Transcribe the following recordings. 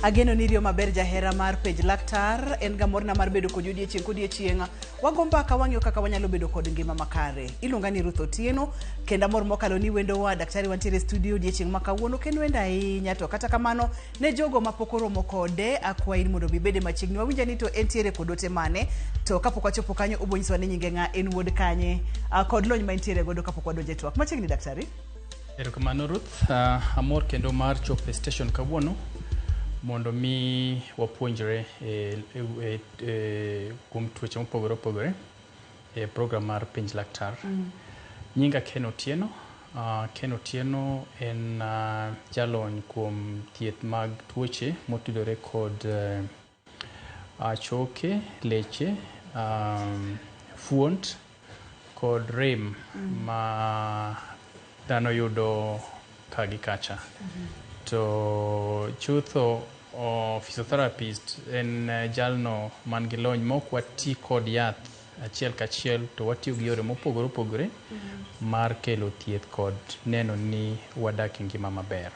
Ageno ni rio maber jahera mar page laktar en gamorna mar bedo kod odiechieng' wagomba ka wang'yo kaka wanyalo bedo kod ngima makare. Iluonga ni Ruth Otieno kenda mor mokalo ni wendo wa daktari wantiere studio odiechieng' makawuono kendo wenda ahinya to kata kamano ne jogo mapok oromo kode akwayi mondo bibede machiegni wawinja ni to entiere kod ote mane to kapok wachopo kanyo obonyiswa ni nyinge ng'a en wuod kanye kod lony ma entiere godo kapok wadonje twak machiegni daktari. Erokamano Ruth, amor kendo mar chopo station kawuono mondo mi wapuonjre kuom tuoche mopogore opogore e program mar penj laktar. Nyinga Ken Otieno. Ken Otieno en jalony kuom thieth mag tuoche motudore kod choke, leche, fuont kod rem ma dhano yudo kagi kacha. To chutho physiotherapist en jalno man gi lony mok wati kod yath achiel kachiel to watiyo gi yore mopogore opogore mar kelo thieth kod neno ni wadak ngima maber.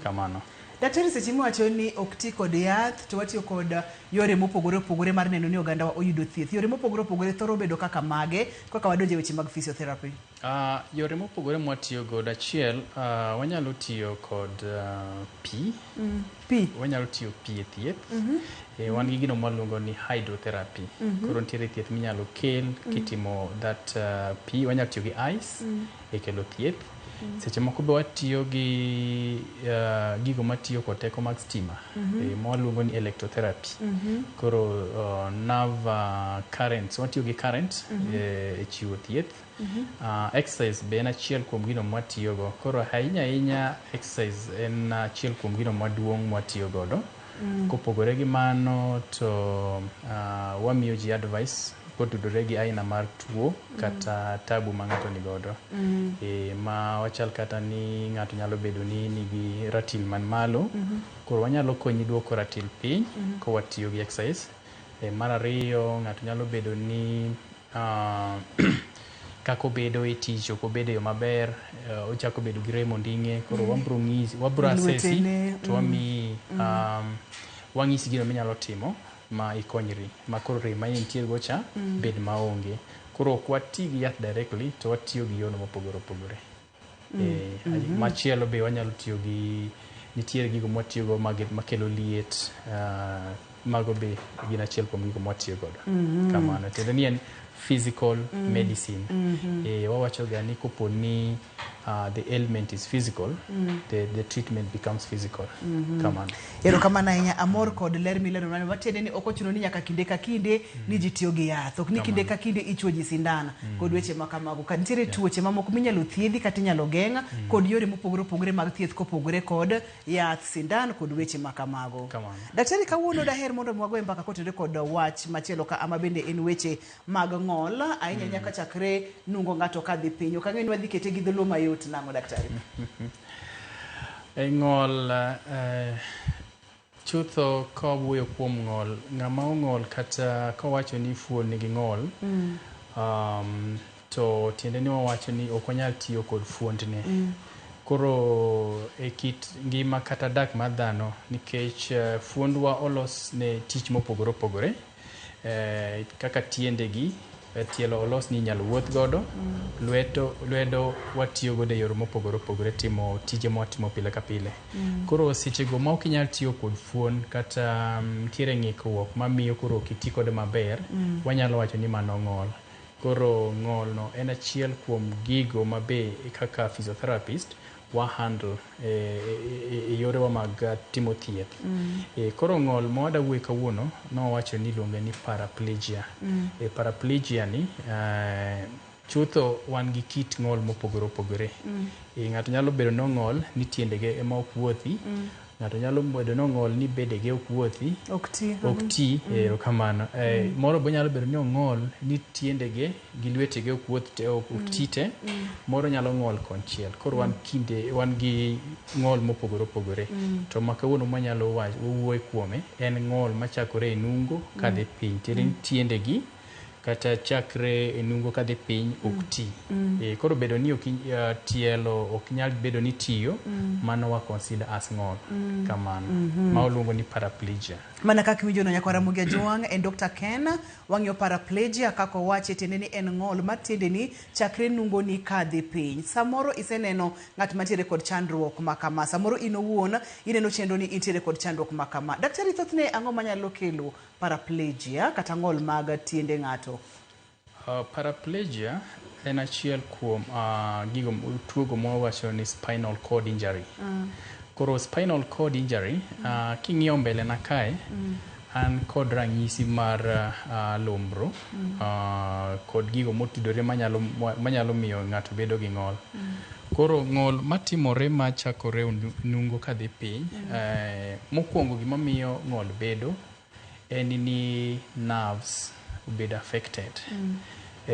Kamano. Daktari seche miwacho ni ok ti kod yath to watiyo kod yore mopogore opogore mar neno ni oganda oyudo thieth. Yore mopogore opogore thoro bedo kaka mage kaka wadonje weche mag physiotherapy. Yore mopogore mwatiyo god achiel wanyalo tiyo kod pi. Wanyalo tiyo pi e thieth. Wan gi gino mwaluongo ni hydrotherapy. Koro nitiere thieth minyalo kel kitimo that pi. Wanyalo tiyo gi ice e kelo thieth. Seche moko be watiyo gi gigo matiyo kod teko mag stima mwaluongo ni electrotherapy. Koro nerve currents, watiyo gi current e chiwo thieth. Exercise be en achiel kuom gino mwatiyogo. Koro ahinya exercise en achiel kuom gino maduong' mwatiyo godo. Kopogore gi mano to wamiyo ji advice kotudore gi aina mar tuo kata tabu ma ng'ato nigodo. Ma wachal kata ni ng'ato nyalo bedo ni nigi ratil man malo. Koro wanyalo konyi duoko ratil piny kowatiyo gi exercise. Mar ariyo ng'ato nyalo bedo ni kako bedo e tich ok obedo yo maber, ochako bedo gi rem onding'e. Koro wabro asesi to wang'isi gino minyalo timo ma ikonyri ma koro rem ma intiere go cha bed maonge. Koro ok wati gi yath directly to watiyo gi yono mopogore opogore. Machielo be wanyalo tiyo gi nitiere gigo mwatiyo go makelo liet, mago be gin achiel kuom gigo mwatiyo godo. Kamano tiende ni en physical medicine. Wawacho ga ni kopo ni the ailment is physical, the treatment becomes physical. Kamano. Erokamano ahinya amor kod ler milero nani watiende ni ok ochuno ni nyaka kinde ka kinde ni ji tiyo gi yath. Ok ni kinde ka kinde ichuo ji sindan kod weche makamago. Ka nitiere tuoche mamoko minyalo thiedhi kata inyalo geng'a kod yore mopogore opogore mag thieth kopogore kod yath, sindan kod weche makamago. Daktari kawuono daher mondo mwagoe mbaka kotenore kod wach machielo ka ama bende en weche mag ng'ol ahinya nyaka chakre nungo ng'ato kadhi piny. Ok ang'e ni wadhi kete gi dholo mayot nang'o daktari. Ng'ol chutho ka wuoyo kuom ng'ol, ng'ama ong'ol kata kawacho ni fuon nigi ng'ol, to tiende ni wawacho ni ok wanyal tiyo kod fuondne. Koro e kit ngima kata dak mar dhano nikech fuondwa olos ne tich mopogore opogore. Kaka tiendegi tielo olos ni inyalo wuoth godo, lwedo watiyo godo e yore mopogore opogore timo tije mwatimo pile ka pile. Koro sechego ma ok inyal tiyo kod fuon kata nitiere ng'ikruok mamiyo koro ok iti kode maber, wanyalo wacho ni mano ng'ol. Koro ng'ol no en achiel kuom gigo mabe kaka physiotherapist wa handle e yorewa mag timo thieth. Koro ng'ol ma wada wuoye kawuono nowacho ni iluonge ni paraplegia. Paraplegia ni chutho wan gi kit ng'ol mopogore opogore. Ng'ato nyalo bedo no ng'ol ni tiendege ema ok wuothi. Ng'ato nyalo bedo no ng'ol ni bedege ok wuothi. Ok ti. Kamano. Moro bo nyalo bedo ni ng'ol ni tiendege gi lwetege ok wuothi ok ti te. Moro nyalo ng'ol konchiel. Koro wan gi ng'ol mopogore opogore. To makawuono mwanyalo wuoye kuome en ng'ol machakore e nungo kadhi piny. Tiendegi kata chakre e nungo kadhi piny ok ti. Koro bedo ni tielo ok nyal bedo ni tiyo, mano wa consider as ng'ol kamano, ma oluongo ni paraplegia. Mana kaka winjo no nyakwara Mugi Ajwang' en Dr. Ken wang'yo paraplegia kako wache tiende ni en ng'ol matiende ni chakre nungo ni kadhi piny. Samoro iseneno ng'at mantiere kod chandruok makama, samoro in owuon ineno chendo ni intiere kod chandruok makama. Daktari, thothne ang'o manyalo kelo paraplegia kata ng'ol mag tiende ng'ato? Paraplegia en achiel kuom tuogo mwawacho ni spinal cord injury. Koro spinal cord injury, king'iyo mbele na kae, an kod ranyisi mar lumbru, kod gigo motudore manyalo miyo ng'ato bedo gi ng'ol. Koro ng'ol matimore machakore nungo kadhi piny, mokwongo gima miyo ng'ol bedo en ni nerves bedo affected.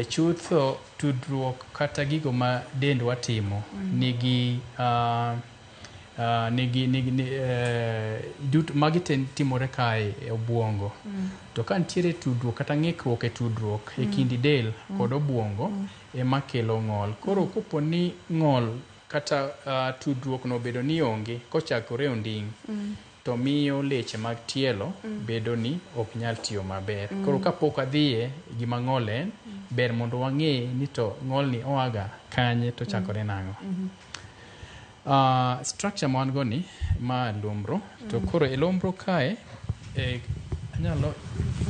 Chutho tudruok kata gigo ma dendwa timo nigi magi timore kae e obwongo. To ka nitiere tudruok kata ng'ikruok e tudruok e kind del kod obwongo ema kelo ng'ol. Koro kopo ni ng'ol kata tudruok no bedo ni onge kochakore onding', to miyo leche mag tielo bedo ni ok nyal tiyo maber. Koro kapok adhiye gima ng'ol en, ber mondo wang'e ni to ng'ol ni oaga kanye to chakore nang'o. Structure ma wan go ni ma lumbro, to koro e lumbro kae anyalo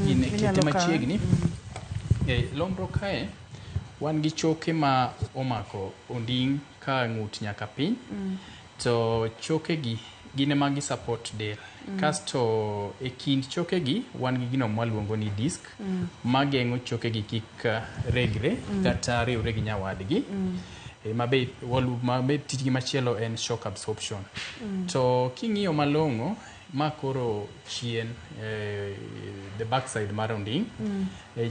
kete machiegni. E lumbro kae wan gi choke ma omako onding' ka ng'ut nyaka piny, to choke gi gine magi support del. Kasto e kind choke gi wan gi gino mwaluongo ni disc mageng'o choke gi kik regre kata riwre gi nyawadgi. Mabe tijgi machielo en shock absorption. To king'iyo malong'o, ma koro chien, the backside mar onding',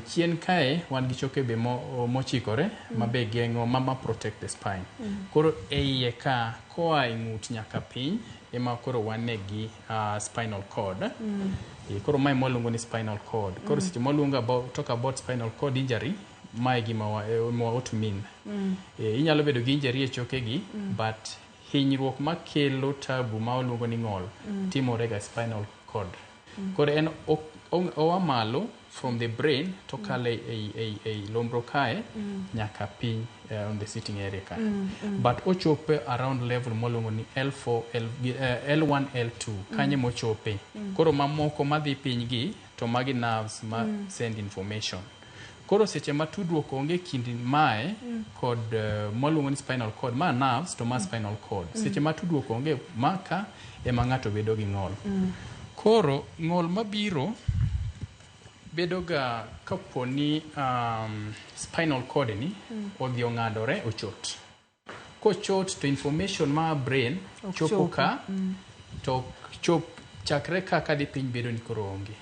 chien kae wan gi choke be mochikore mabe geng'o ma protect the spine. Koro e iye ka koa e ng'ut nyaka piny ema koro wane gi spinal cord. Koro mae mwaluongo ni spinal cord. Koro seche mwaluongo talk about spinal cord injury, mae gima what mean. Inyalo bedo gi injury e choke gi, but hinyruok makelo tabu ma oluongo ni ng'ol timore ga spinal cord. Koro en owa malo from the brain to kale ei lumbro kae nyaka piny on the sitting area kae. But ochope around level moluongo ni L4, L1, L2 kanye mochope. Koro mamoko madhi piny gi to magi nerves ma send information. Koro seche ma tudruok onge kind mae kod moluongo ni spinal cord, ma nerves to ma spinal cord. Seche ma tudruok onge maka ema ng'ato bedo gi ng'ol. Koro ng'ol mabiro bedo ga kapo ni spinal cord ni odhi ong'adore ochot. Kochot to information ma brain chopo ka to chakre ka kadhi piny bedo ni koro onge.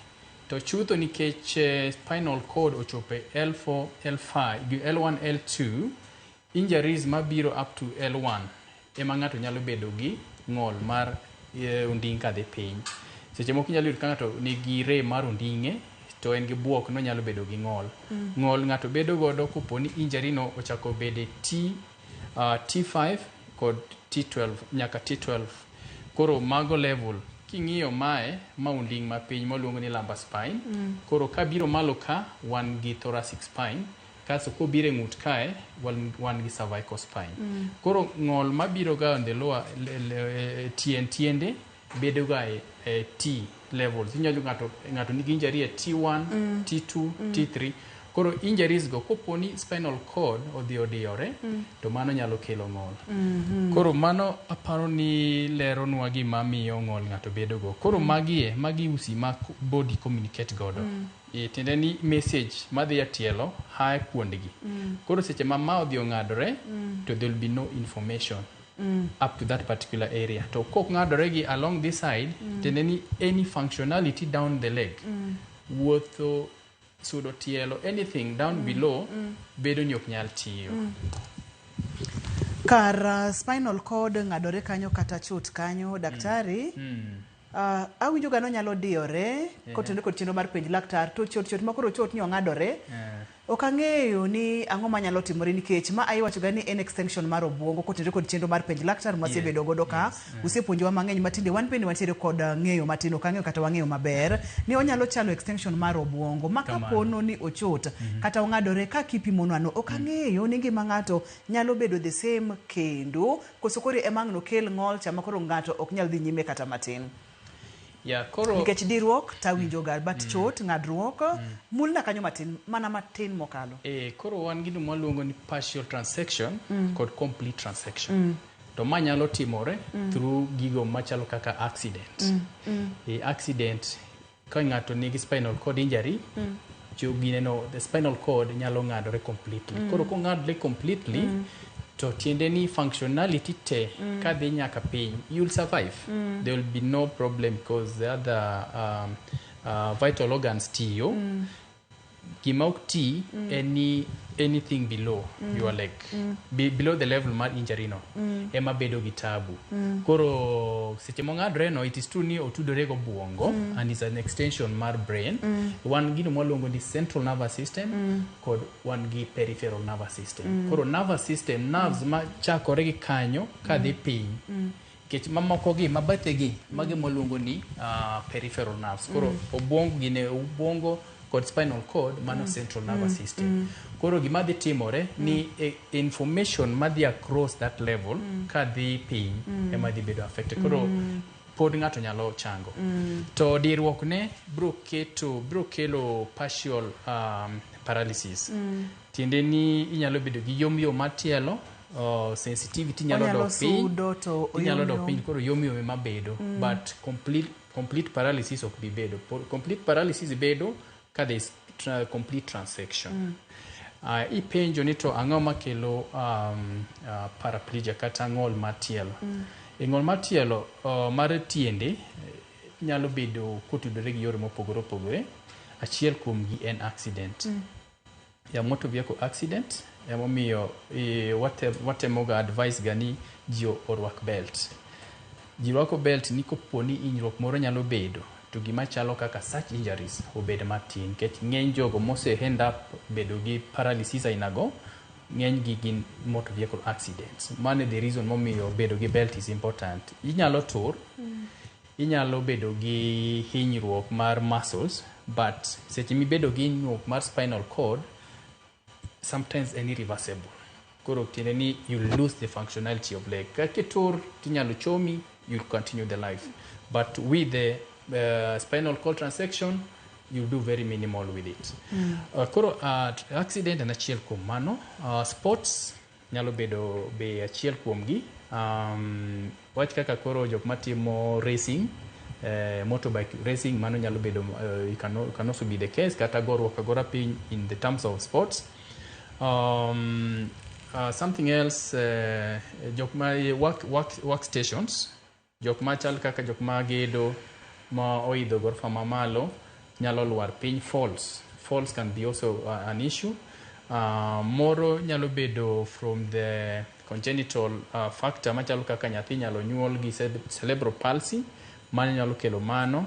To chutho nikech spinal cord ochope L4, L5, L1, L2, injuries mabiro up to L1 ema ng'ato nyalo bedo gi ng'ol mar onding' kadhi piny. Seche moko nyalo yudo ka ng'ato nigi rem mar onding'e to en gi buok no nyalo bedo gi ng'ol. Ng'ol ng'ato bedo godo kopo ni injury no ochako bede T5 kod T12 nyaka T12. Koro mago level king'iyo mae ma onding' ma piny moluongo ni lumbar spine. Koro kabiro malo ka wan gi thoracic spine, kaso kobire ng'ut kae wan gi cervical spine. Koro ng'ol mabiro ga on the lower tiende bedo ga e T levels. Inyalo ng'ato nigi injury e T1, T2, T3. Koro injuries go kopo ni spinal cord odhi odiyore to mano nyalo kelo ng'ol. Koro mano aparo ni leronwa gima miyo ng'ol ng'ato bedo go. Koro magi usi ma body communicate godo. Tiende ni message madhi e tielo hae kuondgi. Koro seche ma odhi ong'adore to there will be no information up to that particular area. To kok ng'adore gi along this side, tiende ni any functionality down the leg, wuotho, sudo tielo, anything down below bedo ni ok nyal tiyo. Kar spinal cord ng'adore kanyo kata chut kanyo, daktari, Awinjo gano nyalo diyore kotenore kod chenro mar penj laktar to chot ma koro chot ni ong'adore. Ok ang'eyo ni ang'o manyalo timore nikech ma iwacho ga ni en extension mar obwongo kotenore kod chenro mar penj laktar masebedo godo ka usepuonjowa mang'eny matinde wan bende wantiere kod ng'eyo matin, ok ang'eyo kata wang'eyo maber ni onyalo chalo extension mar obwongo ma kapono ni ochot kata ong'adore ka kipimo nano, ok ang'eyo ni ngima ng'ato nyalo bedo the same kendo koso koro ema ang' nokel ng'ol chama koro ng'ato ok nyal dhi nyime kata matin. Koro nikech diruok tawinjo ga but chot ng'adruok mulna kanyo mana matin mokalo. Koro wan gino mwaluongo ni partial transection kod complete transection. To ma nyalo timore through gigo machalo kaka accident. Accident ka ng'ato nigi spinal cord injury, the spinal cord nyalo ng'adore completely. Koro kong'adre completely to tiende ni functionality te kadhi nyaka piny, you'll survive. There will be no problem because the other vital organs tiyo. Gima ok ti anything below your leg, below the level mar injury no ema bedo gi tabu. Koro seche mong'adre no, it is true ni otudore go buongo and is an extension mar brain. Wan gino mwaluongo ni central nervous system kod wan gi peripheral nervous system. Koro nervous system, nerves ma chakore gi kanyo kadhi piny, kech mamoko gi mabathe gi mage mwaluongo ni peripheral nerves. Koro obwongo gine ubwongo kod spinal cord mano central nervous system. Koro gima dhi timore ni information madhi across that level kadhi piny ema dhi bedo affected. Koro pod ng'ato nyalo chango. To diruok ne bro kelo partial paralysis. Tiende ni inyalo bedo gi yomyom matielo, sensitivity nyalo dok piny, koro yomyom ema bedo, but complete paralysis ok bi bedo. Complete paralysis bedo ka there is complete transection. Ipenjo ni to ang'o makelo paraplegia kata ng'ol mar tielo. Ng'ol mar tielo mar tiende nyalo bedo kotudore gi yore mopogore opogore. Achiel kuom gi en accident. Motor vehicle accident emomiyo watemoga advice ga ni ji orwak belt. Ji rwako belt ni kopo ni hinyruok moro nyalo bedo to gima chalo kaka such injuries obed matin, nikech ng'eny jogo mose end up bedo gi paralysis ainago ng'eny gi gin motor vehicle accidents. Mane the reason momiyo bedo gi belt is important. Inyalo tur, inyalo bedo gi hinyruok mar muscles, but seche mibedo gi hinyruok mar spinal cord sometimes any reversible. Koro tiende ni you lose the functionality of leg. Kakitur tinyalo chomi, you'll continue the life, but with the spinal cord transection you do very minimal with it. Koro accident en achiel kuom mano. Sports nyalo bedo be achiel kuom gi. Wach kaka koro jok matimo racing, motorbike racing, mano nyalo bedo it can also be the case, kata goruok agora piny in the terms of sports. Something else, jok ma workstations, jok ma chal kaka jok ma gedo ma oidho gorofa mamalo nyalo lwar piny, falls can be also an issue. Moro nyalo bedo from the congenital factor machalo kaka nyathi nyalo nyuol gi cerebral palsy, mano nyalo kelo mano.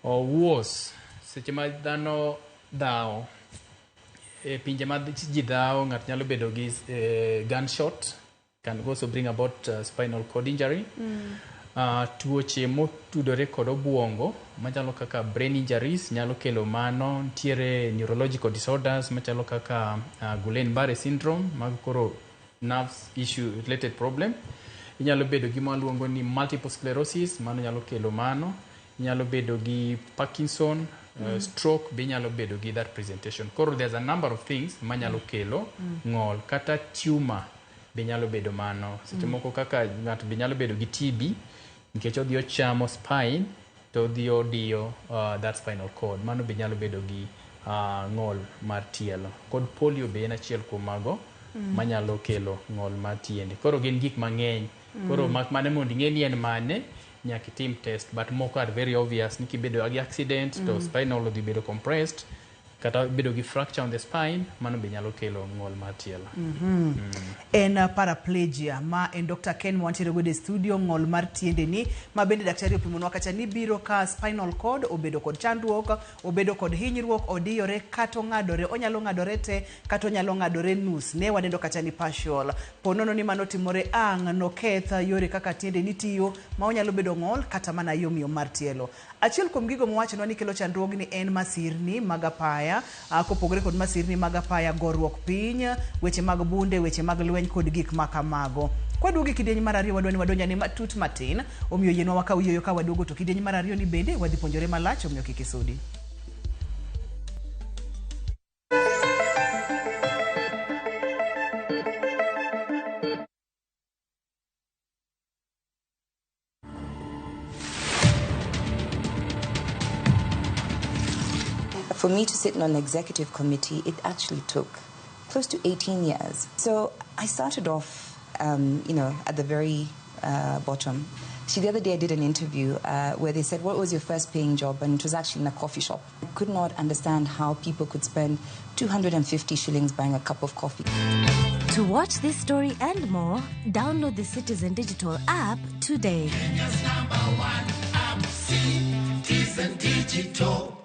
Worse, seche ma dhano dhao, pinje ma ji dhao, ng'at nyalo bedo gi gunshot, can also bring about spinal cord injury. Tuoche motudore kod obwongo machalo kaka brain injuries nyalo kelo mano. Ntiere neurological disorders machalo kaka Guillain-Barré syndrome, mag koro nerves issue related problem. Inyalo bedo gi maluongo ni multiple sclerosis, mano nyalo kelo mano. Inyalo bedo gi Parkinson, stroke be nyalo bedo gi that presentation. Koro there's a number of things manyalo kelo ng'ol, kata tumor be nyalo bedo mano. Seche moko kaka ng'ato be nyalo bedo gi TB, nikech odhi ochamo spine to odhi odiyo that spinal cord, mano be nyalo bedo gi ng'ol mar tielo. Kod polio be en achiel kuom mago manyalo kelo ng'ol mar tiende. Koro gin gik mang'eny. Koro mak mane mondo ing'e ni en mane, nyaka itim test, but moko are very obvious. Ni kibedo gi accident to spinal odhi bedo compressed, kata bedo gi fracture on the spine, mano be nyalo kelo ng'ol mar tielo. En paraplegia ma en Dr. Ken Mwantiere gode studio ng'ol mar tiende ni ma bende daktari opimonwa kacha ni biro ka spinal cord obedo kod chandruok, obedo kod hinyruok, odiyore kata ng'adore, onyalo ng'adore te kata onyalo ng'adore nus, ne wadendo kacha ni partial. Ponono ni mano timore ang' no ketha yore kaka tiende ni tiyo ma onyalo bedo ng'ol kata mana yomyom mar tielo. Achiel kuom gigo mwachno ni kelo chandruogni en masirni mag apaya, kopogore kod masirni mag apaya, goruok piny, weche mag bunde, weche mag lweny kod gik makamago. Kwaduogi kidieny mar ariyo wadwani wadonja ni matut matin, omiyo yienwa wakaw yieyo ka waduogo to kidieny mar ariyo ni bende wadhi puonjore malach, omiyo kik isudi. For me to sit on an executive committee, it actually took close to 18 years. So I started off, at the very bottom. The other day I did an interview where they said, what was your first paying job? And it was actually in a coffee shop. I could not understand how people could spend 250 shillings buying a cup of coffee. To watch this story and more, download the Citizen Digital app today. Kenya's #1 app, Citizen Digital.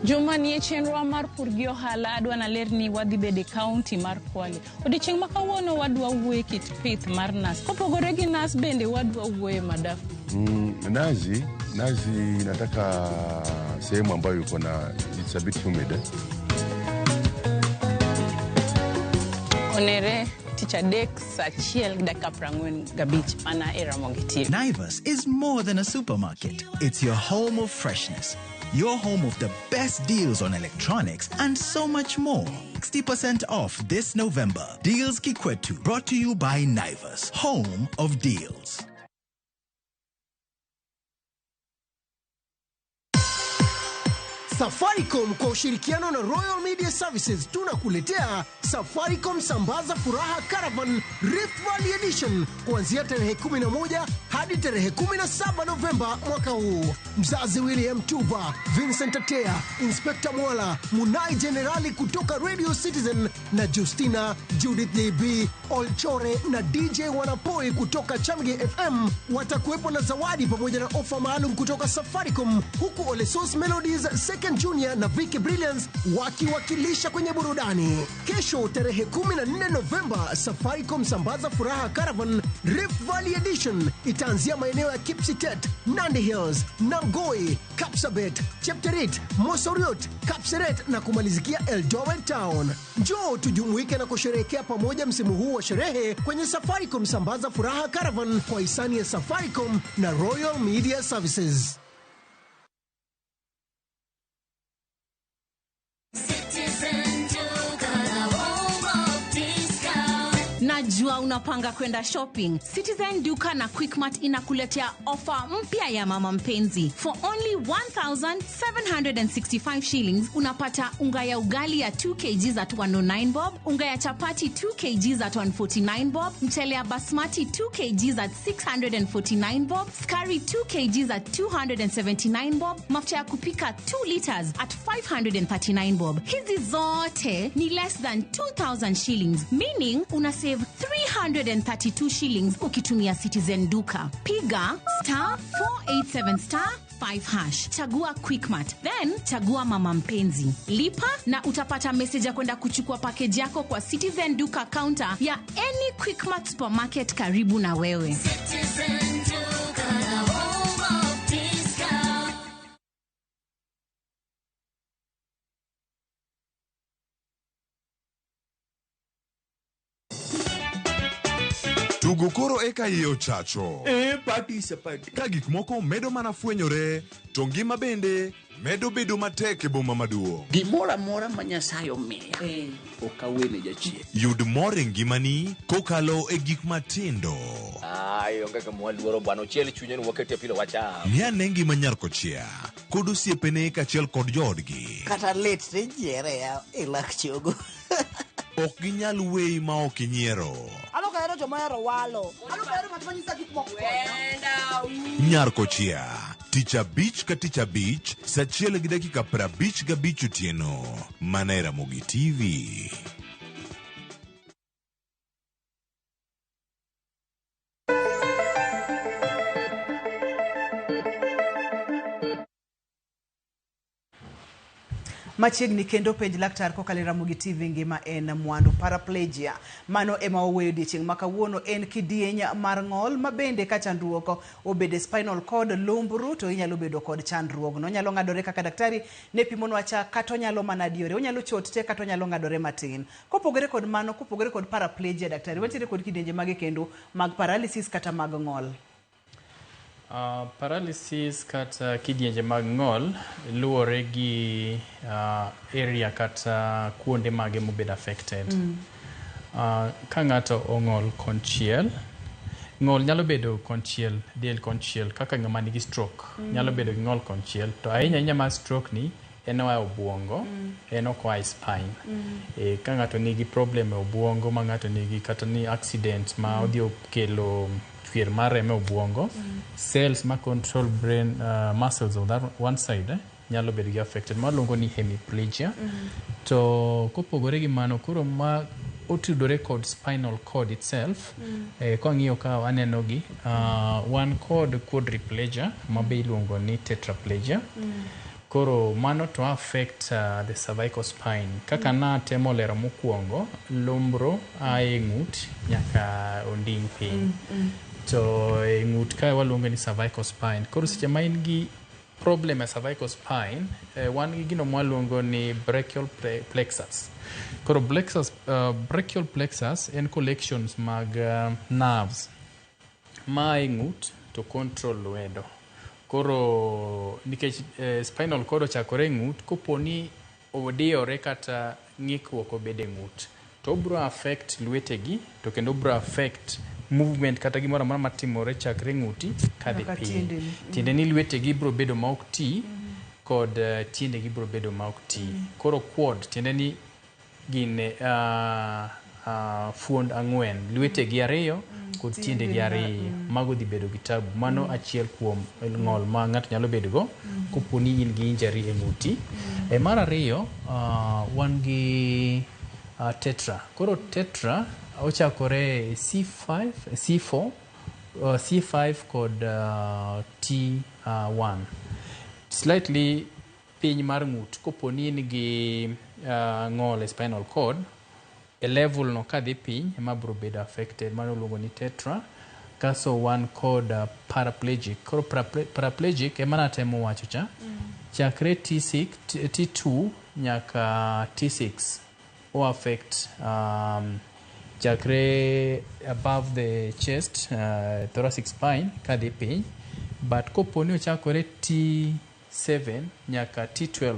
Juma nie chenro mar pur gi ohala adwa na lerni wadhi bede county mar Kwale. Odiochieng' ma kawuono wadwa wuoye kit pith mar nas. Kopogore gi nas bende wadwa wuoye madafu. Nazi nataka sehemu ambayo yuko na it's a bit humid. Onere Teacher Dex achiel dakika 45 mana era mongetie. Naivas is more than a supermarket. It's your home of freshness. Your home of the best deals on electronics and so much more. 60% off this November. Deals Kikwetu, brought to you by Naivas, home of deals. Safaricom kwa ushirikiano na Royal Media Services tunakuletea Safaricom Sambaza Furaha Caravan Rift Valley Edition kuanzia tarehe 11 hadi tarehe 17 Novemba mwaka huu. Mzazi William Tuba, Vincent Atea, Inspector Mwala, Munai Generali kutoka Radio Citizen na Justina, Judith JB, Olchore na DJ Wanapoi kutoka Chamge FM watakuwepo na zawadi pamoja na ofa maalum kutoka Safaricom, huku Ole Sauce Melodies, Second Junior na Vicky Brilliance wakiwakilisha kwenye burudani. Kesho tarehe 14 Novemba, Safaricom Sambaza Furaha Caravan Rift Valley Edition itaanzia maeneo ya Kipsitet, Nandi Hills, Nangoi, Kapsabet, Chepterit, Mosoriot, Kapseret na kumalizikia Eldoret Town. Njoo tujumuike na kusherehekea pamoja msimu huu wa sherehe kwenye Safaricom Sambaza Furaha Caravan kwa hisani ya Safaricom na Royal Media Services. Najua unapanga kwenda shopping. Citizen Duka na Quickmart inakuletea ofa mpya ya mama mpenzi. For only 1,765 shillings unapata unga ya ugali ya 2 kg at 109 bob, unga ya chapati 2 kg at 149 bob, mchele ya basmati 2 kg at 649 bob, sukari 2 kg at 279 bob, mafuta ya kupika 2 liters at 539 bob. Hizi zote ni less than 2,000 shillings, meaning una save 332 shillings ukitumia Citizen Duka. Piga *487*5#. Chagua Quickmart, then chagua mama mpenzi. Lipa na utapata message ya kwenda kuchukua package yako kwa Citizen Duka counter ya any Quickmart supermarket karibu na wewe. Citizen Duka, home of discount. Tugo koro eka iye ochacho. Ka gik moko medo mana fwenyore, to ngima bende medo bedo matek e boma maduong'. Gimora mora ma Nyasaye omiya okawene jachien. Yud mor e ngimani kokalo e gik matindo. Onge ka mwaluoro bwana ochiel chunye wakete pile wacha. Miane ngima nyar kochia, kod osiepene kachiel kod joodgi. Kata let te jiere ya ilak chogo. ok ginyal weyi ma ok inyiero. Alokahero jomahero walo. Alokahero ng'at manyisa gik moko. Nyarkochia, tich abich ka tich abich, saa 1:55 otieno. Mana e Ramogi TV. Machiegni kendo penj laktar kokalo Ramogi TV ngima en mwandu paraplegia. Mano ema oweyo odiechieng' ma kawuono en kidieny mar ng'ol ma bende ka chandruok obede spinal cord lumbru to inyalo bedo kod chandruogno. Onyalo ng'adore kaka daktari ne pimonwa cha kata onyalo mana diore. Onyalo chot te kata onyalo ng'adore matin. Kopogore kod mano, kopogore kod paraplegia daktari, wantiere kod kidienje mage kendo mag paralysis kata mag ng'ol. Paralysis kata kidienje mag ng'ol luwore gi area kata kuonde mage mobedo affected. Ka ng'ato ong'ol konchiel, ng'ol nyalo bedo konchiel, del konchiel, kaka ng'ama nigi stroke nyalo bedo gi ng'ol konchiel, to ahinya mar stroke ni en oa obwongo, en ok oa spine. Ka ng'ato nigi problem e obwongo, ma ng'ato nigi kata ni accident ma odhi okelo chwer mar remo e obwongo, cells ma control brain muscles of that one side nyalo bedo gi affected, ma luongo ni hemiplegia. To kopogore gi mano, koro ma otudore kod spinal cord itself, kang'iyo ka aneno gi, wan kod quadriplegia ma be iluongo ni tetraplegia. Koro mano to affect the cervical spine. Kaka natemo lero mokwongo, lumbro ae ng'ut nyaka onding' piny. To e ng'ut ka waluongo ni cervical spine. Koro seche ma in gi problem e cervical spine, wan gi gino mwaluongo ni brachial plexus. Koro brachial plexus en collections mag nerves ma e ng'ut to control lwedo. Koro nikech spinal cord ochakore e ng'ut, koponi odiyore kata ng'ikruok obede e ng'ut, to obro affect lwetegi, to kendo obro affect movement kata gimoro amora matimore chakre ng'uti kadhi piny. Tiende ni lwetegi bro bedo ma ok ti, kod tiendegi bro bedo ma ok ti. Koro quad tiende ni gin fuond ang'wen, lwetegi ariyo kod tiendegi ariyo, mago dhi bedo gi tabu. Mano achiel kuom ng'ol ma ng'ato nyalo bedo go koponi in gi injury e ng'uti. Mar ariyo, wan gi tetra. Koro tetra ochakore C5, C4, C5 kod T1. Slightly piny mar ng'ut, koponi in gi ng'ol e spinal cord, e level no kadhi piny ema bro bedo affected, mano luongo ni tetra. Kaso wan kod paraplegic. Koro paraplegic ema natemo wacho cha, chakre T6, T2 nyaka T6 o affect chakre above the chest, thoracic spine kadhi piny, but koponi ochakore T7 nyaka T12,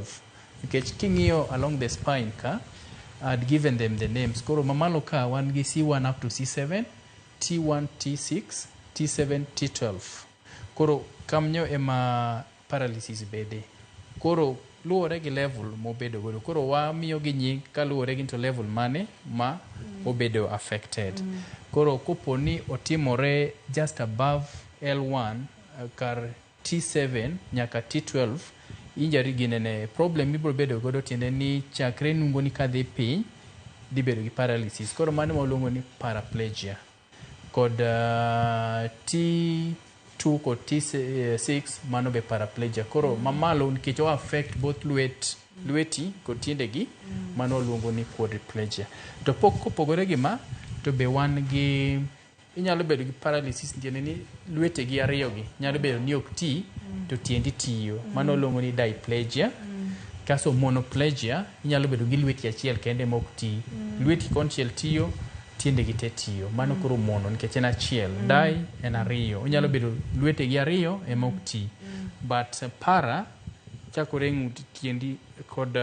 nikech king'iyo along the spine ka, I'd given them the names. Koro mamalo ka wan gi C1 up to C7, T1, T6, T7, T12. Koro kamnyo ema paralysis bede. Koro luwore gi level mobedo godo. Koro wamiyo gi nying kaluwore gi to level mane ma obedo affected. Koro koponi otimore just above L1 kar T7 nyaka T12, injury ginene problem ibro bedo godo, tiende ni chakre nungo ni kadhi piny dhi bedo gi paralysis. Koro mano waluongo ni paraplegia. Kod T2 kod T6 mano be paraplegia. Koro mamalo nikech o affect both lweti kod tiendegi, mano waluongo ni quadriplegia. To kopogore gi ma, to be wan gi, inyalo bedo gi paralysis tiende ni lwetegi ariyogi nyalo bedo ni ok ti, to tiendi tiyo, mano luongo ni diplegia. Kaso monoplegia, inyalo bedo gi lweti achiel kende ma ok ti, lweti konchiel tiyo, tiendegi te tiyo, mano koro mono nikech en achiel. Di en ariyo, inyalo bedo lwetegi ariyo ema ok ti. But para chakore ng'ut, tiendi kod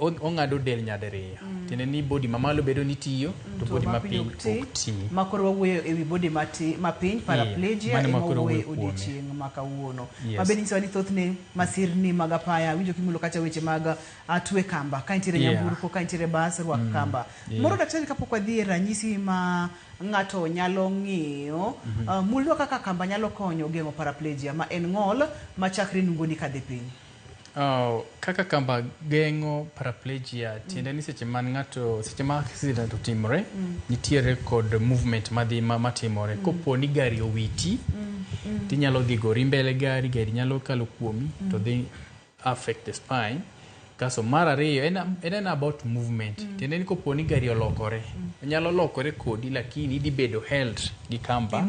ong'ado del nyadiriyo. Tiende ni body mamalo bedo ni tiyo to body mapiny ok ti. Makoro wawuoyo ewi body mapiny paraplegia ema wawuoyo odiochieng' ma kawuono. Mabende nyisowa ni thothne masirni mag apaya winjo kimulo kacha weche mag twe kamba ka nitiere nyamburko ka nitiere bas rwak kamba. Moro daktari kapok wadhi e ranyisi ma ng'ato nyalo ng'iyo mulwa kaka kamba nyalo konyo geng'o paraplegia ma en ng'ol ma chakre nungoni kadhi piny. Kaka kamba geng'o paraplegia tiende ni seche ma accident otimore nitiere kod movement matimore kopo ni gari owiti tinyalo dhi gori mbele gari nyalo kalo kuomi to dhi affect the spine. Kaso mar ariyo en about movement. Tiende ni kopo ni gari olokore nyalo lokore kodi lakini idhi bedo held gi kamba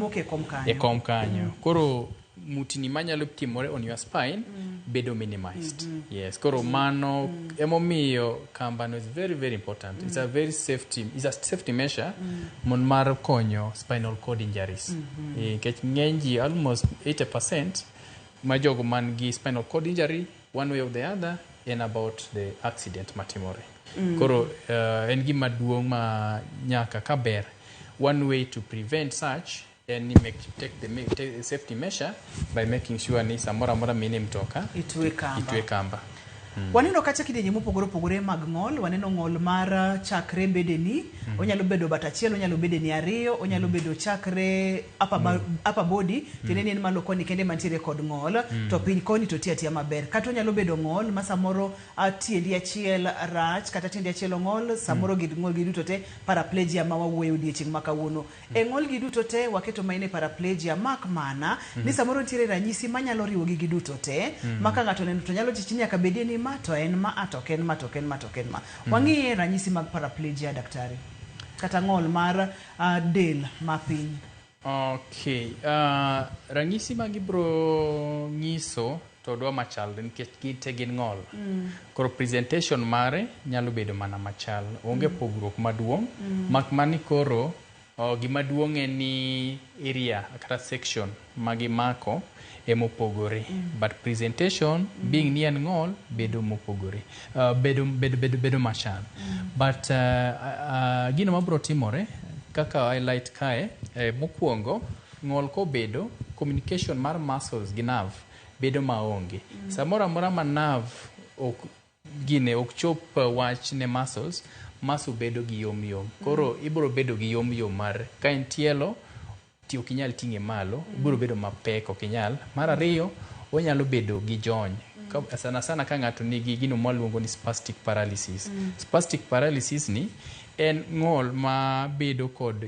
e kom kanyo. Koro mutini manyalo timore on your spine bedo minimized. Yes, koro mano emomiyo kamba no is very very important. It's a safety measure mon mar konyo spinal cord injuries. Kech ng'enyji almost 80% ma jogo man gi spinal cord injury one way or the other and about the accident matimore. Koro en gima duong' ma nyaka kaber. One way to prevent such and take the safety measure by making sure ni samora mora mine mtoka itwe kamba. Waneno kacha kidenye mopogore opogore mag ng'ol. Waneno ng'ol mar chakre bedeni, onyalo bedo bat achiel, onyalo bedeni ariyo, onyalo bedo chakre upper body, tiende ni en malo koni kende mantiere kod ng'ol, to piny koni to tiatia maber. Kata onyalo bedo ng'ol ma samoro tiendi achiel rach, kata tiendi achiel ng'ol, samoro ng'ol giduto te paraplegia ma wawuoyo odiochieng' ma kawuono. E ng'ol giduto te waketo maine paraplegia mak mana ni samoro nitiere ranyisi manyalo riwo gi giduto te, maka ng'ato neno to nyalo chichi nyaka bedeni to en ma atoken ma. Wang'iye ranyisi mag paraplegia daktari kata ng'ol mar del mapiny. Okay, ranyisi mag ibro nyiso to dwa machal nikech gite gin ng'ol. Koro presentation mare nyalo bedo mana machal, onge pogruok maduong', mak mani koro gima duong' en ni area kata section magimako emopogore, but presentation being ni en ng'ol bedo mopogore, bedo machal. But gino mabro timore kaka highlight kae mokwongo ng'ol ko bedo communication mar muscles gi nerve bedo maonge. Samoro amora ma nerve ok chop wach ne muscle bedo gi yom. Koro ibro bedo gi yom mar ka en tielo ti ok inyal ting'e malo, ibro bedo mapek ok inyal. Mar ariyo onyalo bedo gi jony. Sana ka ng'ato nigi gino mwaluongo ni spastic paralysis. Spastic paralysis ni en ng'ol ma bedo kod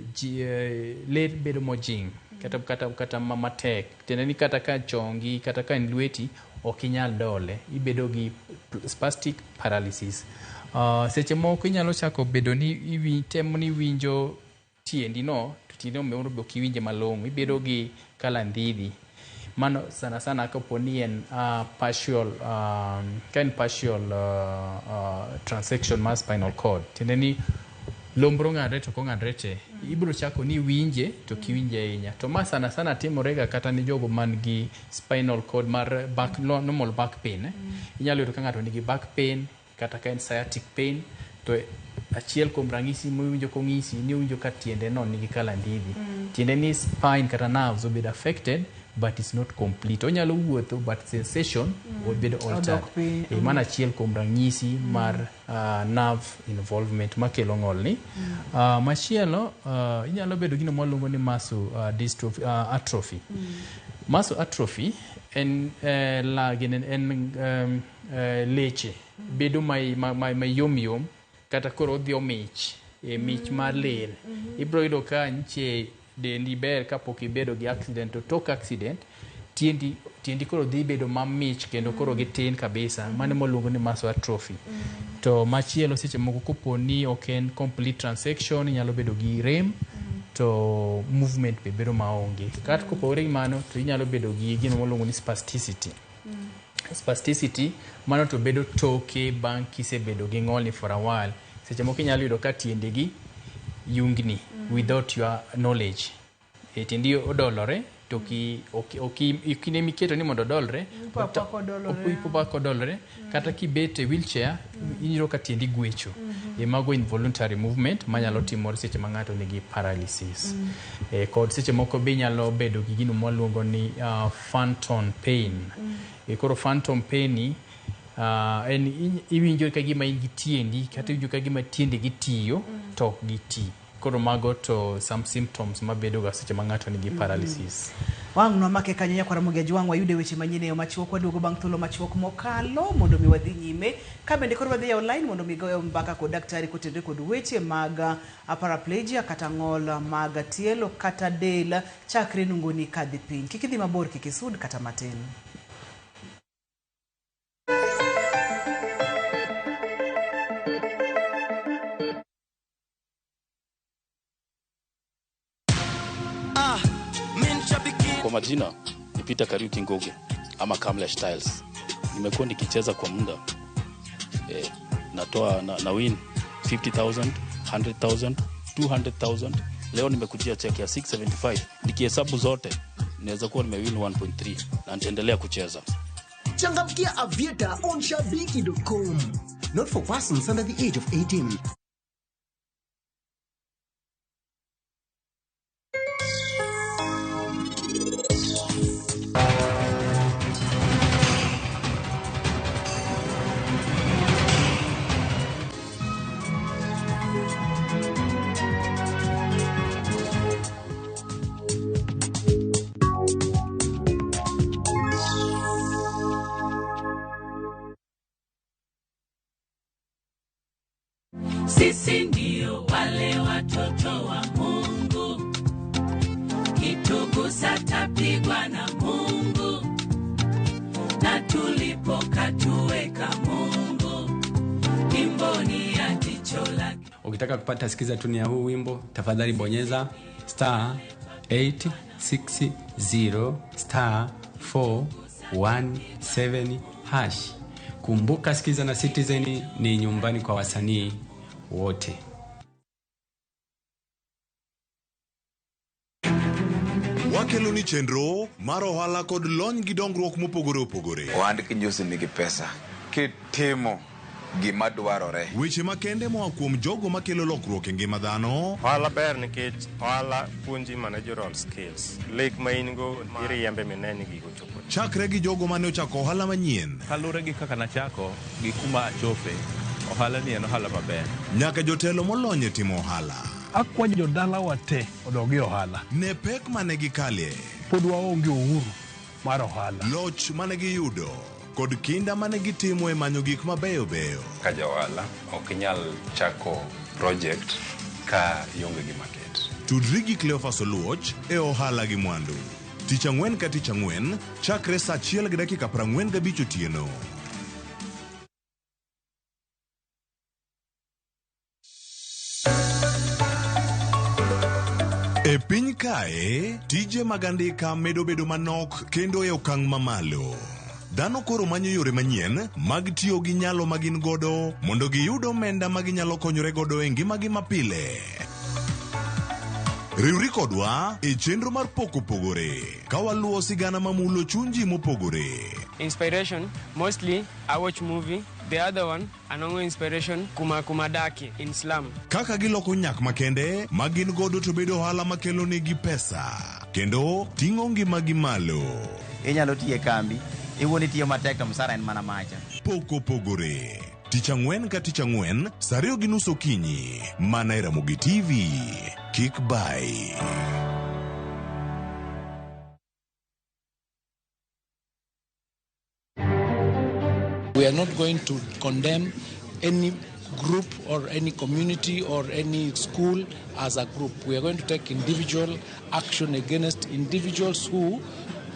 ler bedo mojing kata matek. Tiende ni kata ka chongi kata ka en lweti ok inyal dole, ibedo gi spastic paralysis. Seche moko inyalo chako bedo ni temo ni winjo tiendi no, to tiendi no be ok iwinje malong'o, ibedo gi kalandhidhi. Mano sana kapo ni en partial transection mar spinal cord. Tiende ni lombro ng'adre to kong'adre te, ibro chako ni winje to kiwinje ahinya. To ma sana timorega kata ni jogo man gi spinal cord mar normal back pain. Inyalo yudo ka ng'ato nigi back pain kata ka en sciatic pain, to achiel kuom ranyisi miwinjo kong'isi ni winjo ka tiende no nigi kalandhidhi. Tiende ni spine kata nerves obedo affected but it's not complete. Onyalo wuotho but sensation obedo altered. Mana achiel kuom ranyisi mar nerve involvement makelo ng'ol ni. Machielo inyalo bedo gino mwaluongo ni muscle dystrophy, atrophy. Muscle atrophy en leche bedo mayom kata koro odhi omich mich mar ler. Ibro yudo ka nitie dendi ber kapok ibedo gi accident, to tok accident tiendi koro dhi bedo mamich kendo koro gitin kabisa. Mano moluongo ni muscle atrophy. To machielo seche moko kopo ni ok en complete transection, inyalo bedo gi rem to movement be bedo maonge. Kata kopogore gi mano to inyalo bedo gi gino moluongo ni spasticity. Spasticity mano to bedo toke bang' kisebedo gi ng'olni for a while. Seche moko inyalo yudo ka tiendegi yungni without your knowledge. Tiendi odolore to kine miketo ni mondo dolre ipo dolre kata kibete wheelchair inyiro ka tiendi gwecho mago involuntary movement manyalo timore seche ma ng'ato nigi paralysis kod seche moko be nyalo bedo gi gino mwaluongo ni phantom pain koro phantom pain en iwinjo ka gima in gi tiendi kata iwinjo ka gima tiende gi tiyo to ok gi ti. Koro mago to some symptoms mabedo ga seche ma ng'ato nigi paralysis. Wang no make kanyo kwa Ramogi wang wayude weche manyine yo machuok waduogo bang' thuolo machuok mokalo mondo mi wadhi nyime ka bende koro wadhi online mondo mi goyo mbaka kod daktari kotende kod weche mag paraplegia kata ng'ol mag tielo kata del chakre nungoni kadhi piny. Kik idhi mabor, kik isud kata matin. Kwa majina ni Peter Kariuki Ngoge ama Kamlesh Styles. Nimekuwa nikicheza kwa muda. Natoa na win 50,000, 100,000, 200,000. Leo nimekujia check ya 675. Nikihesabu zote naweza kuwa nimewin 1.3 na nitaendelea kucheza. Changamkia Aviator on shabiki.com. Not for persons under the age of 18. Sisi ndio wale watoto wa Mungu, kitugusa tapigwa na Mungu, na tulipokatuweka Mungu kimboni ya jicho lake. Ukitaka kupata sikiza tuni ya huu wimbo, tafadhali bonyeza *860*417#. Kumbuka sikiza na Citizen ni nyumbani kwa wasanii wote. Wakelo ni chenro mar ohala kod lony gi dongruok mopogore opogore. Ohand kinyosi nigi pesa kitimo gima dwarore. Weche makende moa kuom jogo makelo lokruok e ngima dhano. Ohala ber nikech ohala puonji managerial skills. Lek ma in go iriembe mineni gigo chopo. Chakre gi jogo mane ochako ohala manyien. Kalure gi kaka nachako gi kuma achope. Ohala ni en ohala maber. Nyaka jotelo molony e timo ohala. Akwa jodala wate odogi ohala. Ne pek mane gikalie. Pod waonge uhuru mar ohala. Loch mane giyudo kod kinda mane gitimo e manyo gik mabeyo beyo. Ka johala ok nyal chako project ka ionge gi market. Tudri gi Cleophas Oluoch e ohala gi mwandu. Tich ang'wen ka tich ang'wen chakre saa 1:45 otieno. E piny kae, tije mag andika medo bedo manok kendo e okang' mamalo. Dhano koro manyo yore manyien mag tiyo gi nyalo magin godo mondo giyud omenda maginyalo konyore godo e ngimagi mapile. Riwri kodwa e chenro mar poko pogore ka waluwo sigana mamulo chunji mopogore. Inspiration, mostly I watch movie. The other one, anongo inspiration, kuma daki in slum. Kaka giloko nyak makende magin godo to bedo ohala makelo negi pesa kendo ting'o ngimagi malo. Inyalo tiye kambi, iwuoni tiyo matek to msara en mana macha. Poko pogore tich ang'wen ka tich ang'wen saa 2:30 okinyi mana e Ramogi TV. Kik bai. We are not going to condemn any group or any community or any school as a group. We are going to take individual action against individuals who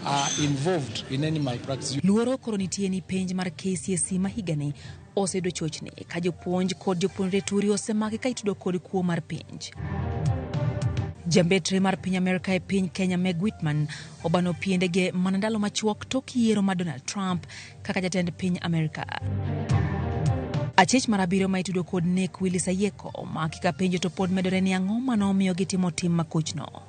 are involved in any malpractice. Luoro koronitie ni penj mar KCSE mahigani osedo chochne ka jopuonj kod jopuonjre turi osemaki ka itudo kod kuo mar penj. Jambetre mar piny Amerika e piny Kenya Meg Whitman obano piendege manandalo machuok tok yiero ma Donald Trump kaka jatend piny Amerika. Achich marabiro ma itudo kod nek Willis Ayeko ma kika penjo to pod medore ni ang'o mano omiyo gitimo tim makochno.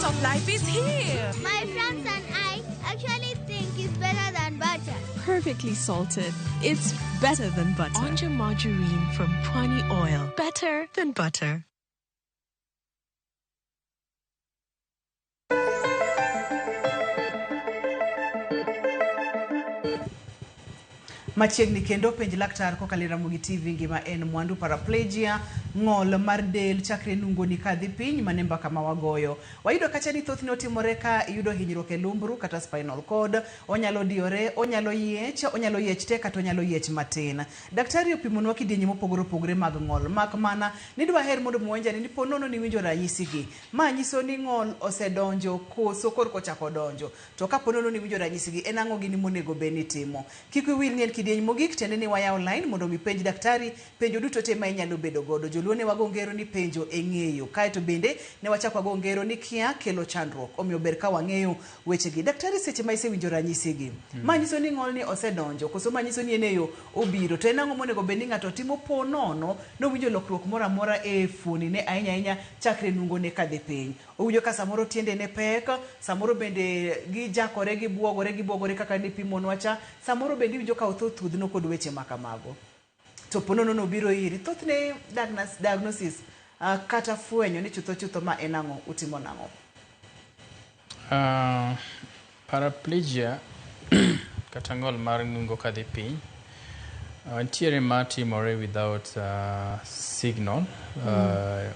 of life is here. My friends and I actually think it's better than butter. Perfectly salted. It's better than butter. Onja margarine from Pwani Oil. Better than butter. Machiegni kendo penj laktar kokalo Ramogi TV ngima en mwandu paraplegia, ng'ol mar del chakre nungo ni kadhi piny mane mbaka ma wagoyo. Wayudo kacha ni thothne otimore ka yudo hinyruok e lumbru kata spinal cord, onyalo diore, onyalo yiech te kata onyalo yiech matin. Daktari opimonwa kidienje mopogore opogore mag ng'ol, mak mana ni dwaher mondo muonjani ni ponono ni winjo ranyisigi. Ma nyiso ni ng'ol osedonjo koso korko chako donjo. To ka ponono ni winjo ranyisigi en ang'o gini monego beni timo. Kik wil ni kidieny mogik tende ni waya online mondo mi penj daktari penjo duto te ma inyalo bedo godo. Joluo ne wago ngero ni penjo e ng'eyo, kaeto bende ne wachako wago ngero ni kia kelo chandruok. Omiyo ber ka wang'eyo wechegi. Daktari seche ma isewinjo ranyisigi, ma nyiso ni ng'ol ni osedonjo koso ma nyiso ni eneyo obiro, to en ang'o monego bed ni ng'ato timo ponono no winjo lokruok moro amora e fuoni ne ahinya chakre nungo ne kadhi piny. Owinjo ka samoro tiende ne pek, samoro bende gijakore gibuogore kaka ni pimonwa cha, samoro bende winjo ka othudhno kod weche makamago. To ponono no biro iri thothne diagnosis kata fwenyo ni chutho ma en ang'o utimo nang'o. Paraplegia kata ng'ol mar nungo kadhi piny ntiere ma timore without signal.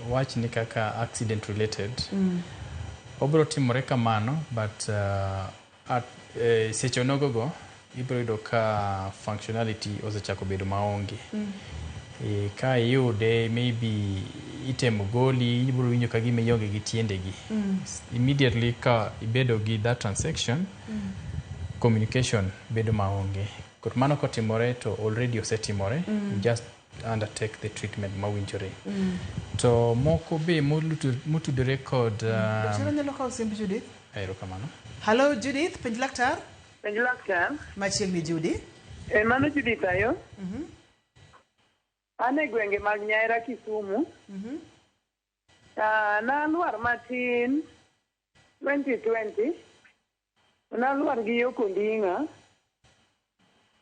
Wach ni kaka accident related. Obro timore kamano, but seche onogogo ibro yudo ka functionality osechako bedo maonge. Ka iyude maybe itemo goli, ibro winjo ka gima ionge gi tiendegi. Immediately ka ibedo gi that transaction, communication bedo maonge. Kot mano kotimore to already osetimore, just undertake the treatment mawinjore. To moko be motudore kod Daktari nyalo kawo simb Judith? Erokamano. Hello Judith, penj laktar? Penj laktar. Machiegni Judy. Mano Judith ayo. An e gwenge mag Nyaera Kisumu. Naluar matin 2020. Naluar gi yo Konding'a.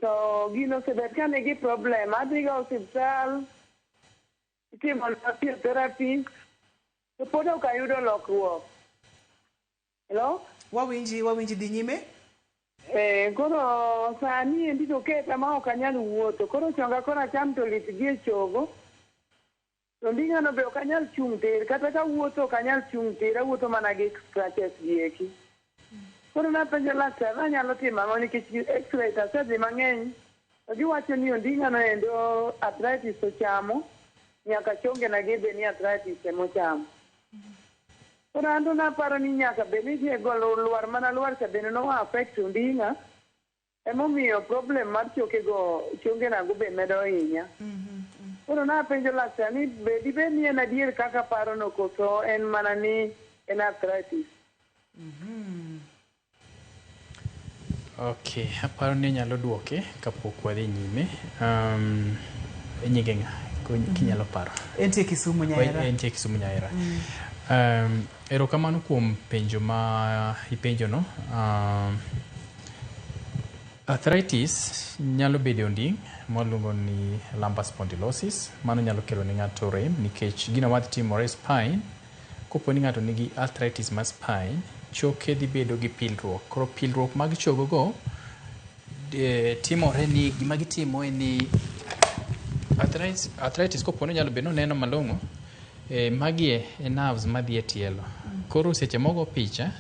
To gino osebet ka nigi problem. Adhiga osiptal, itimo physiotherapy, to pod ok ayudo lokruok. Hello? Wawinji dhi nyime? Koro sani endi to keta ma ok anyal wuotho. Koro chonga koro acham to lit gi e chogo. To nding'ano be ok anyal chung' tir. Kata ka wuotho ok anyal chung' tir. Awuotho mana gi scratches gi eki. Koro napenjo laktar, nanyalo timo ang'o nikech x-ray tasedhi mang'eny. To giwacho ni onding'ano endo arthritis ochamo. Nyaka chongena gi be ni arthritis emochamo. Koro ando naparo ni nyaka be ni golo luar mana luar cha bende no affect onding'a. Emomiyo problem mar chongena go be medo hinya. Koro napenjo laktar ni be dibe ni en adier kaka paro no koso en mana ni en arthritis. Okay, aparo ni nyalo duoke kapok wadhi nyime. Nyinge ng'a kinyalo paro? Entie Kisumu Nyaera. Entie Kisumu Nyaera. Erokamano kuom penjo ma ipenjo no. Arthritis nyalo bedo onding' maluongo ni lumbar spondylosis. Mano nyalo kelo ni ng'ato rem nikech gino madhi timore spine. Kopo ni ng'ato nigi arthritis mar spine, choke dhi bedo gi pilruok. Koro pilruok mag chogogo timore ni gima gitimo en ni arthritis kopo ni nyalo bedo neno malong'o, magie e nerves madhi e tielo. Koro seche mogo picha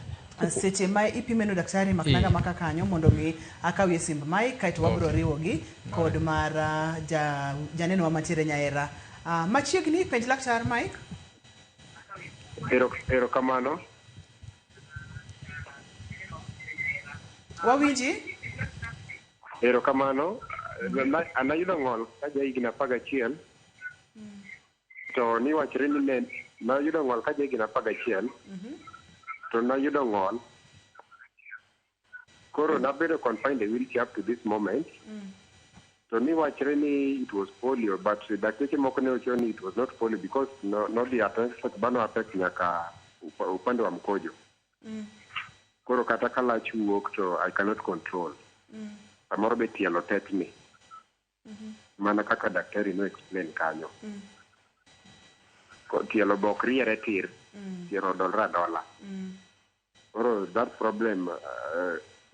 seche ma ipimeno daktari maknaga maka kanyo mondo mi akawie simb mai kaito wabro riwogi kod mar janeno wa mantiere Nyaera. Machiegni penj laktar Mike. Erokamano. Wawinji? Erokamano. Anayudo ng'ol ka jahigni 11. To ni wachre ni ne nayudo ng'ol ka jahigni 11. To nayudo ng'ol. Koro nabedo confined a wheelchair up to this moment. To ni wachre ni it was polio, but dakteche moko ne wacho ni it was not polio because no the affect nyaka upande wa mkojo. Koro kata ka lach wuok to I cannot control. Samoro be tielo tetni. Mana kaka daktari no explain kanyo. Tielo bok riere tir. Tielo dolra dola. Koro that problem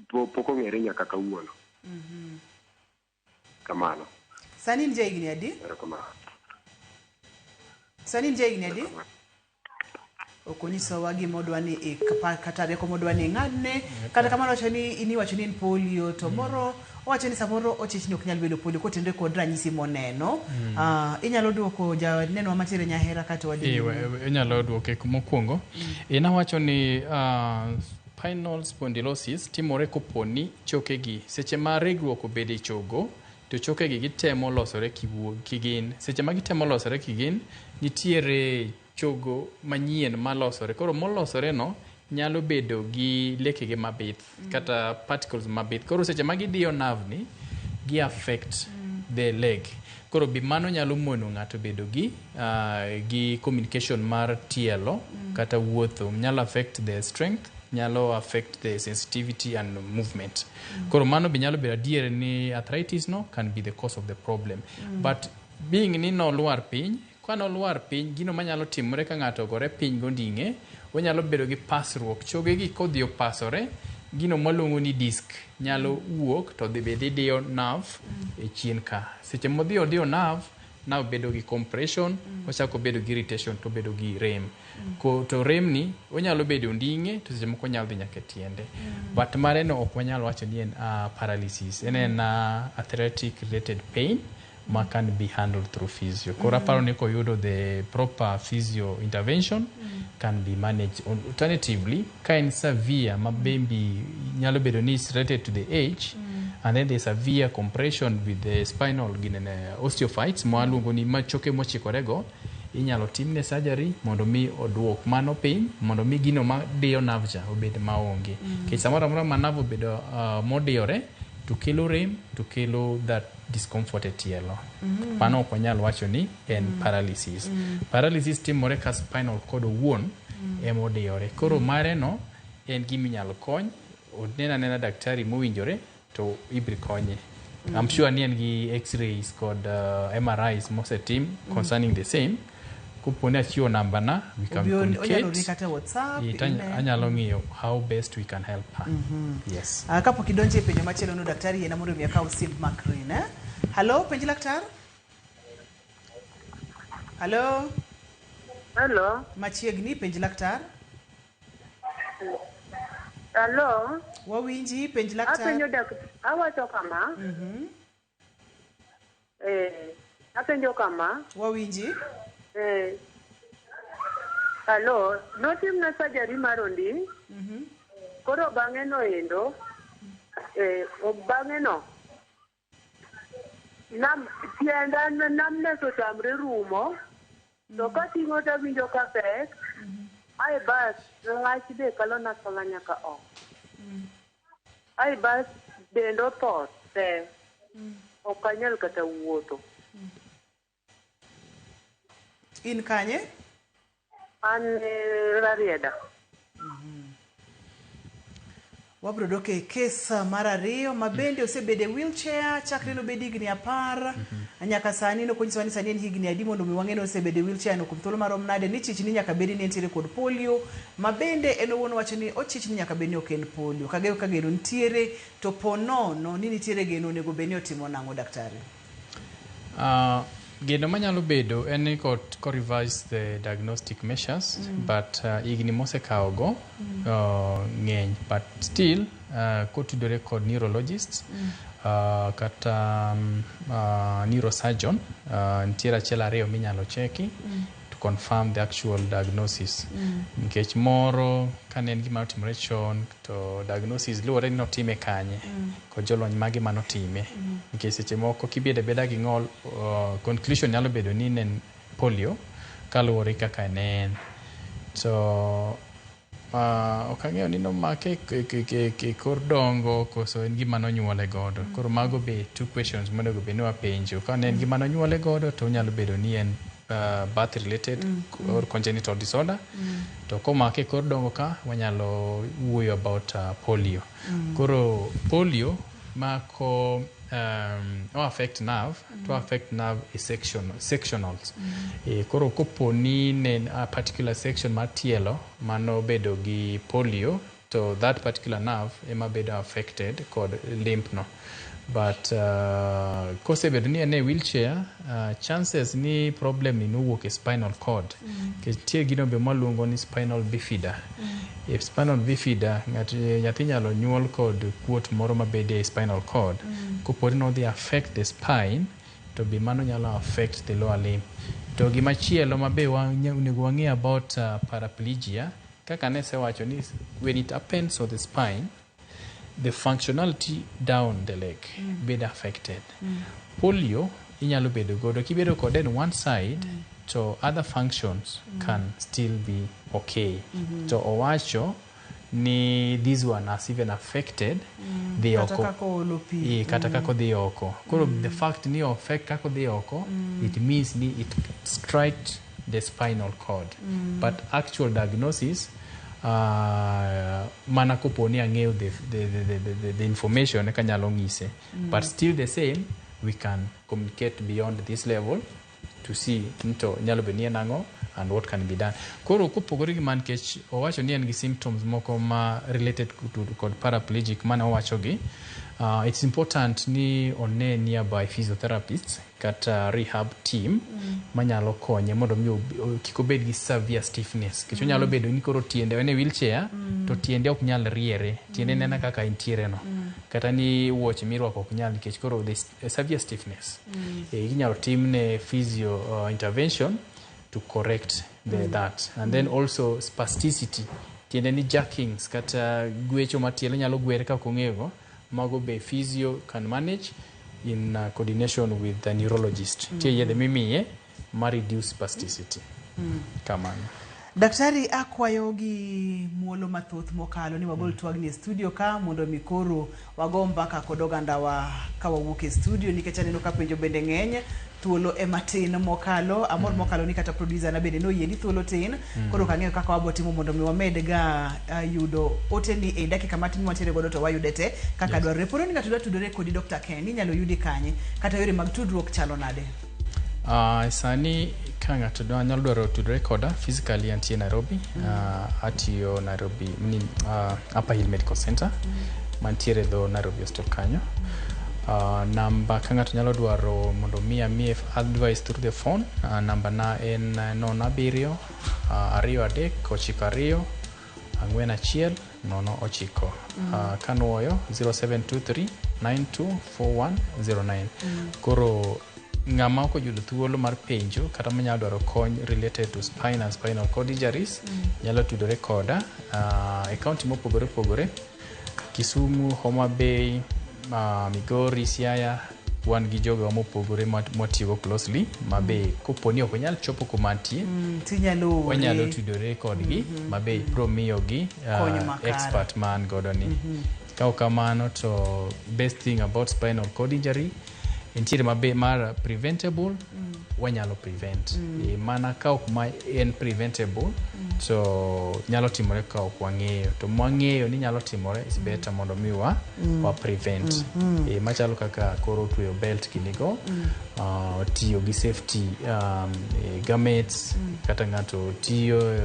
poko ng'ere nyaka kawuono. Kamano. Sani nje igni adi? Sani nje igni adi? Okoniso wagi modwani kata reko modwani ng'adne kata kamano wacho ni ini wacho ni polio to moro wacho ni samoro ochichni ok nyal bedo polio kotende kod ranyisi moneno. Inyalo duoko ja neno matere nyahera kata wadi. Inyalo duoke mokwongo. Ina wacho ni spinal spondylosis timore koponi chokegi seche ma regruok obede chogo to chokegi gitemo losore kigin. Seche ma gitemo losore kigin nitiere chogo manyien malosore. Koro molosore no nyalo bedo gi lekege mabith kata particles mabith. Koro seche ma gidiyo nerve ni gi affect the leg. Koro mano nyalo mono ng'ato bedo gi communication mar tielo kata wuotho. Nyalo affect the strength, nyalo affect the sensitivity and movement. Koro mano be nyalo bedo adier ni arthritis no can be the cause of the problem. But being ni no luar piny, kwano luar piny, gino manyalo timore ka ng'ato gore piny gonding'e, onyalo bedo gi pasruok. Chogegi kodhi opasore, gino maluongo ni disc nyalo wuok to dhi bedi diyo nerve e chien ka. Seche modhi odiyo nerve bedo gi compression, ochako bedo gi irritation to bedo gi rem. To rem ni onyalo bedo onding'e to seche moko nyalo dhi nyaka tiende. But mare no ok wanyalo wacho ni en paralysis. En athletic related pain can be handled through physio. Kora paro ni koyudo the proper physio intervention can be managed. Alternatively, ka en severe mabembi nyalo bedo ni is related to the age and then the severe compression with the spinal osteophytes mwaluongo ni machoke mochikorego, inyalo timne surgery mondo mi oduok mano piny, mondo mi gino ma diyo nerve cha obed maonge. Kech samoro amora ma nerve obedo modiyore to kelo rem, to kelo that discomfort e tielo. Pano ok wanyal wacho ni en paralysis. Paralysis timore ka spinal cord owuon emodiyore. Koro mare no en giminyalo kony, nena daktari mowinjore to ibri konye. I'm sure ni en gi x-rays kod MRIs mosetim concerning the same. Kupone achiwo namba na, we can communicate. Anyalo ng'iyo how best we can help her. Yes. Kapo kidonje penjo machielo no daktari yena mondo miaka usimb makrin. Hello, penji laktar? Hello? Hello? Machiegni penji laktar? Hello? Wawinji penji laktar? Apenjo daktari. Awacho kama? Apenjo kama? Wawinji? Hello, notim na surgery marondi. Koro bang'e no endo. Bang'e no. Tienda namne so tamre rumo. To kating'o to winjo ka pek. Ai bas, ng'ach de kalo na sola nyaka o. Ai bas, dendo thos te. Okanyal kata wuotho. In kanye? An Rarieda. Wabro doke kes mar ariyo mabende osebede wheelchair chakre no bedi higni 10 nyaka sani no konyiso ni sani en higni adi mondo mi wang'e no osebede wheelchair no kuom thuolo marom nade ni chich ni nyaka bedi ni entiere kod polio mabende en owuon wacho ni ochich ni nyaka bedi ni ok en polio kageno nitiere to ponono ni nitiere geno onego bedi ni otimo nang'o daktari? Geno manyalo bedo en ni ko revise the diagnostic measures but igni mosekawogo ng'eny but still kotudore kod neurologist kata neurosurgeon nitiere achiel ariyo minyalo cheki to confirm the actual diagnosis. Nikech moro kane en gima otimore chon to diagnosis luwore ni notime kanye kod jolony mage manotime. Nikech seche moko kibede beda gi ng'ol conclusion nyalo bedo ni en polio kaluwore kaka en. So ok ang'eyo ni nomake kor dongo koso en gima nonyuole godo. Koro mago be two questions monego bed ni wapenjo. Ka en gima nonyuole godo to nyalo bedo ni en birth related or congenital disorder. To komake kor dongo ka wanyalo wuoyo about polio. Koro polio mako affect nerve to affect nerve is sectionals. Koro koponi ne a particular section mar tielo mano bedo gi polio, to that particular nerve ema bedo affected kod limb no. But kose bedo ni ene wheelchair, chances ni problem ni nuwuok e spinal cord. Ketie gino be maluongo ni spinal bifida. If spinal bifida nyathi nyalo nyuol kod kuot moro mabede e spinal cord, koponi no dhi affect the spine, to be mano nyalo affect the lower limb. To gimachielo mabe onego wang'e about paraplegia, kaka ne sewacho ni when it happens on the spine, the functionality down the leg bedo affected. Polio inyalo bedo godo kibedo kode on one side, to other functions can still be okay. To owacho ni this one has even affected the oko. Kata kako dhi oko. Koro the fact ni affect kako dhi oko, it means ni it striked the spinal cord. But actual diagnosis, mana koponi ang'eyo the information eka nyalo ng'ise. But still the same, we can communicate beyond this level to see nto nyalo be ni nango and what can be done. Koro kopogore gi man kech owacho ni en gi symptoms moko ma related to kod paraplegic mana owacho gi, it's important ni one nearby physiotherapists kata rehab team manyalo konye mondo mi kik obed gi severe stiffness. Kech onyalo bedo ni koro tiende en e wheelchair, to tiende ok nyal riere, tiende nena kaka intiere no. Kata ni wuoche mirwako ok nyal nikech koro the severe stiffness. Inyalo timne physio intervention to correct that. And then also spasticity, tiende ni jerkings kata gwecho matielo nyalo gwere ka kong'ego, mago be physio can manage in coordination with the neurologist. Tie yedhe mimiye ma reduce spasticity. Kamano. Daktari, akwayo gi muolo mathoth mokalo ni wagol twagni e studio ka mondo mikoro wagomba ka kod oganda wa ka wawuok e studio nikech aneno ka penjo bende ng'eny, thuolo e matin mokalo, amor mokalo ni kata producer na bende no yiendi thuolo tin. Koro kang'eyo kaka wabotimo mondo mi wamed ga yudo oteni e dakika matin mwatere godo to wayude te kaka dwarore. Poro ni ng'ato dwa tudore kodi Dr. Ken, inyalo yudi kanye kata yore mag tudruok chalo nade? Sani ka ng'ato nyalo dwaro tudore koda physically antie Nairobi, atiyo Nairobi Upper Hill Medical Center mantiere dho Nairobi Hospital kanyo. Namba ka ng'ato nyalo dwaro mondo miye advice through the phone, namba na en 07 23 92 41 09. Kanuoyo 0723 924109. Koro ng'ama ok oyudo thuolo mar penjo kata manyalo dwaro kony related to spine and spinal cord injuries nyalo tudore koda e kaunti mopogore opogore: Kisumu, Homa Bay, Migori, Siaya. Wan gi jogo mopogore motiyo closely mabe koponi ok nyal chopo kumantie, wanyalo tudore kodgi mabe pro miyo gi expert man godo ni. Ka kamano to best thing about spinal cord injury entiere mabe mar preventable, wanyalo prevent. Mana ka ok ma en preventable, to nyalo timore ka ok wang'eyo. To mwang'eyo ni nyalo timore, is better mondo mi wa prevent. Machalo kaka koro tuyo belt kinigo, tiyo gi safety garments, kata ng'ato tiyo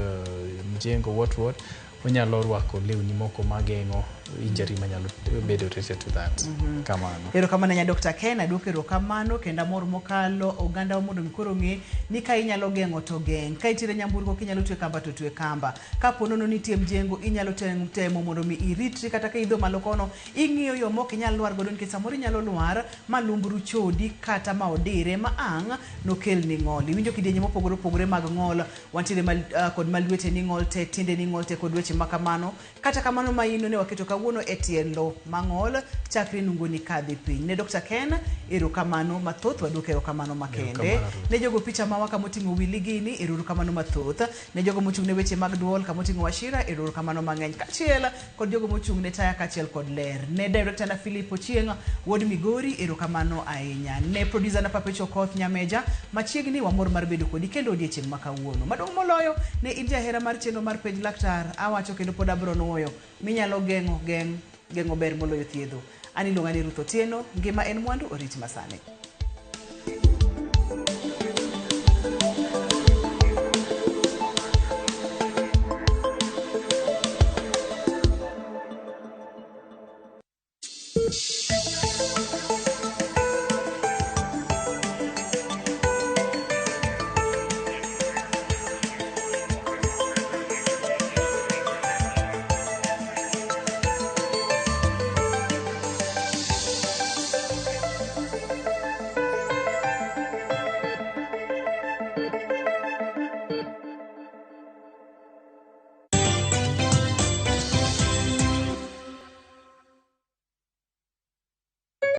mjengo what onyalo rwako lewni moko mageng'o injury manyalo bedo related to that. Kamano. Erokamano nya Dr. Ken, aduoko erokamano kendo amor mokalo oganda mondo mikoro ng'e ni ka inyalo geng'o to geng'. Ka itire nyamburko kinyalo twe kamba to twe kamba. Ka ponono nitie mjengo inyalo temo mondo mi iritri, kata ka idho malo kono ing'iyo yo mok inyal lwar godo nikech samoro inyalo lwar malumbru chodi kata ma odire ma ang' nokel ni ng'ol. Iwinjo kidienje mopogore opogore mag ng'ol, wantiere kod malwete ni ng'ol te, tiende ni ng'ol te kod weche makamano. Kata kamano ma ino ne waketo ka kawuono e tielo mang'ol chakri nungoni kadhi piny. Ne Dr. Ken, erokamano mathoth, waduoko erokamano makende. Ne jogo picha mawaka moting'o Willy Gini, erokamano mathoth. Ne jogo mochung' ne weche mag duol kamoting'o Wachira, erokamano mang'eny. Kachiel kod jogo mochung' ne taya kachiel kod ler. Ne director na Philip Ochieng, Wod Migori, erokamano ahinya. Ne producer na Papecho Koth Nyameja, machiegni wamor mar bedo kodi kendo odiechieng' makawuono. Maduong' moloyo ne in jahera mar chenro mar Penj Laktar, awacho kendo pod abro nuoyo minyalo geng'o ber moloyo thiedho. An iluonga ni Ruth Otieno, ngima en mwandu, oriti masane.